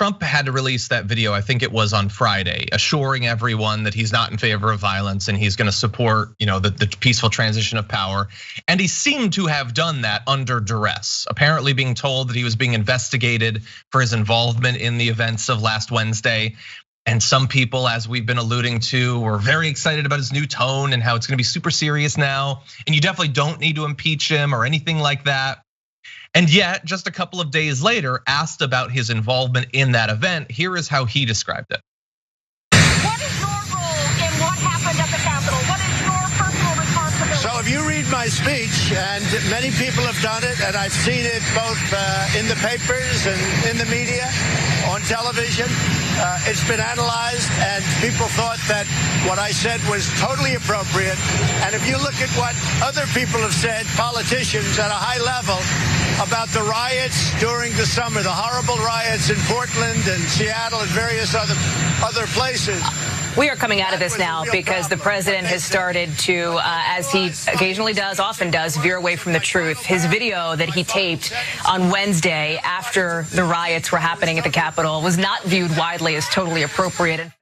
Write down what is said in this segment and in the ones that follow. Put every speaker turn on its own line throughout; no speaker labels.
Trump had to release that video, I think it was on Friday, assuring everyone that he's not in favor of violence and he's gonna support the peaceful transition of power. And he seemed to have done that under duress, apparently being told that he was being investigated for his involvement in the events of last Wednesday. And some people, as we've been alluding to, were very excited about his new tone and how it's gonna be super serious now. And you definitely don't need to impeach him or anything like that. And yet, just a couple of days later, asked about his involvement in that event, here is how he described it.
What is your role in what happened at the Capitol? What is your personal responsibility?
So if you read my speech, and many people have done it, and I've seen it both in the papers and in the media, on television, it's been analyzed, and people thought that what I said was totally appropriate. And if you look at what other people have said, politicians at a high level, about the riots during the summer, the horrible riots in Portland and Seattle and various other places.
We are coming out of this now because the president has started to, as he occasionally does, often does, veer away from the truth. His video that he taped on Wednesday after the riots were happening at the Capitol was not viewed widely as totally appropriate.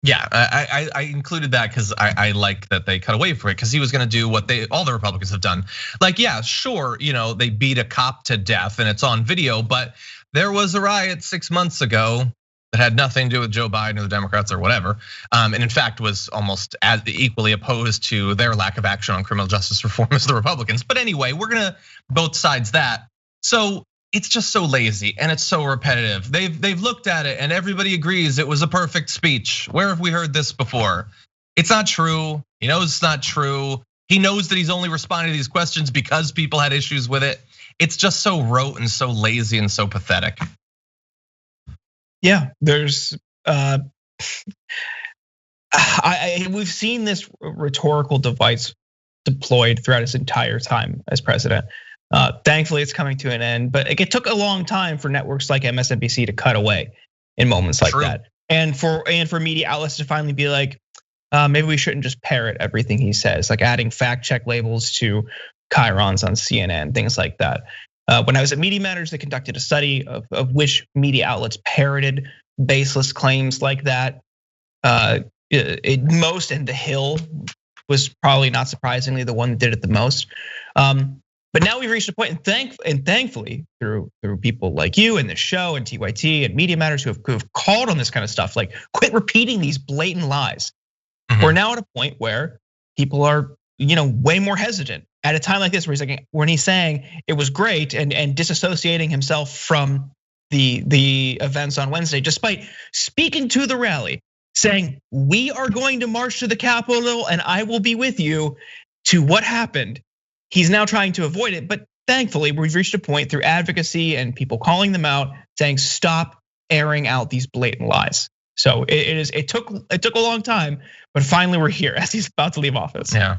Yeah, I included that because I like that they cut away from it, because he was gonna do what all the Republicans have done. Like, yeah, sure, they beat a cop to death and it's on video, but there was a riot 6 months ago that had nothing to do with Joe Biden or the Democrats or whatever. And in fact was almost as equally opposed to their lack of action on criminal justice reform as the Republicans. But anyway, we're gonna both sides that. So it's just so lazy and it's so repetitive. They've looked at it and everybody agrees it was a perfect speech. Where have we heard this before? It's not true. He knows it's not true. He knows that he's only responding to these questions because people had issues with it. It's just so rote and so lazy and so pathetic.
Yeah, there's we've seen this rhetorical device deployed throughout his entire time as president. Thankfully, it's coming to an end, but it took a long time for networks like MSNBC to cut away in moments like that, and for media outlets to finally be like, maybe we shouldn't just parrot everything he says, like adding fact check labels to chyrons on CNN, things like that. When I was at Media Matters, they conducted a study of which media outlets parroted baseless claims like that. Most, and The Hill was probably not surprisingly the one that did it the most. But now we've reached a point, and thankfully, through people like you and this show and TYT and Media Matters who have called on this kind of stuff, like quit repeating these blatant lies. We're now at a point where people are, way more hesitant at a time like this, where he's saying it was great and disassociating himself from the events on Wednesday, despite speaking to the rally, saying we are going to march to the Capitol and I will be with you, to what happened. He's now trying to avoid it, but thankfully we've reached a point through advocacy and people calling them out, saying stop airing out these blatant lies. So it took a long time, but finally we're here as he's about to leave office.
Yeah,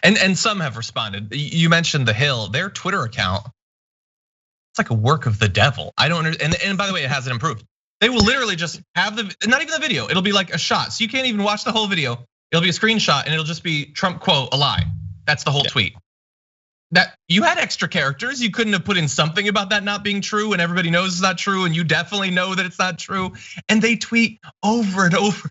and some have responded. You mentioned The Hill, their Twitter account. It's like a work of the devil. I don't understand. And by the way, it hasn't improved. They will literally just have not even the video. It'll be like a shot, so you can't even watch the whole video. It'll be a screenshot and it'll just be Trump quote a lie. That's the whole tweet. That you had extra characters, you couldn't have put in something about that not being true, and everybody knows it's not true, and you definitely know that it's not true. And they tweet over and over.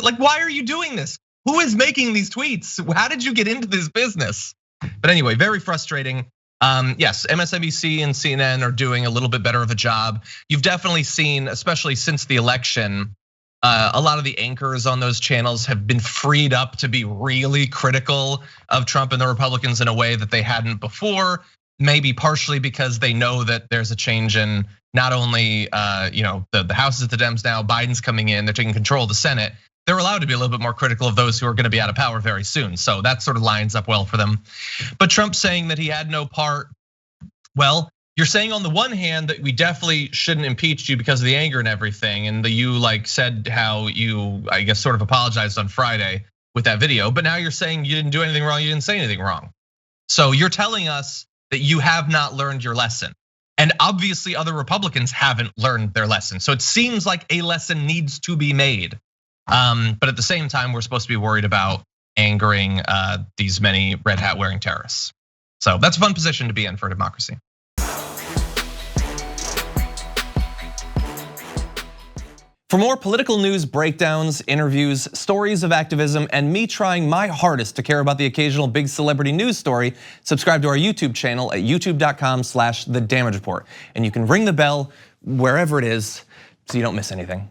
Like, why are you doing this? Who is making these tweets? How did you get into this business? But anyway, very frustrating. Yes, MSNBC and CNN are doing a little bit better of a job. You've definitely seen, especially since the election, a lot of the anchors on those channels have been freed up to be really critical of Trump and the Republicans in a way that they hadn't before. Maybe partially because they know that there's a change in not only the House is at the Dems now, Biden's coming in, they're taking control of the Senate. They're allowed to be a little bit more critical of those who are gonna be out of power very soon. So that sort of lines up well for them. But Trump saying that he had no part, well, you're saying on the one hand that we definitely shouldn't impeach you because of the anger and everything, and you said how you, I guess, sort of apologized on Friday with that video, but now you're saying you didn't do anything wrong, you didn't say anything wrong. So you're telling us that you have not learned your lesson. And obviously other Republicans haven't learned their lesson. So it seems like a lesson needs to be made. But at the same time, we're supposed to be worried about angering these many red hat wearing terrorists. So that's a fun position to be in for democracy.
For more political news breakdowns, interviews, stories of activism, and me trying my hardest to care about the occasional big celebrity news story, subscribe to our YouTube channel at youtube.com/The Damage Report. And you can ring the bell wherever it is so you don't miss anything.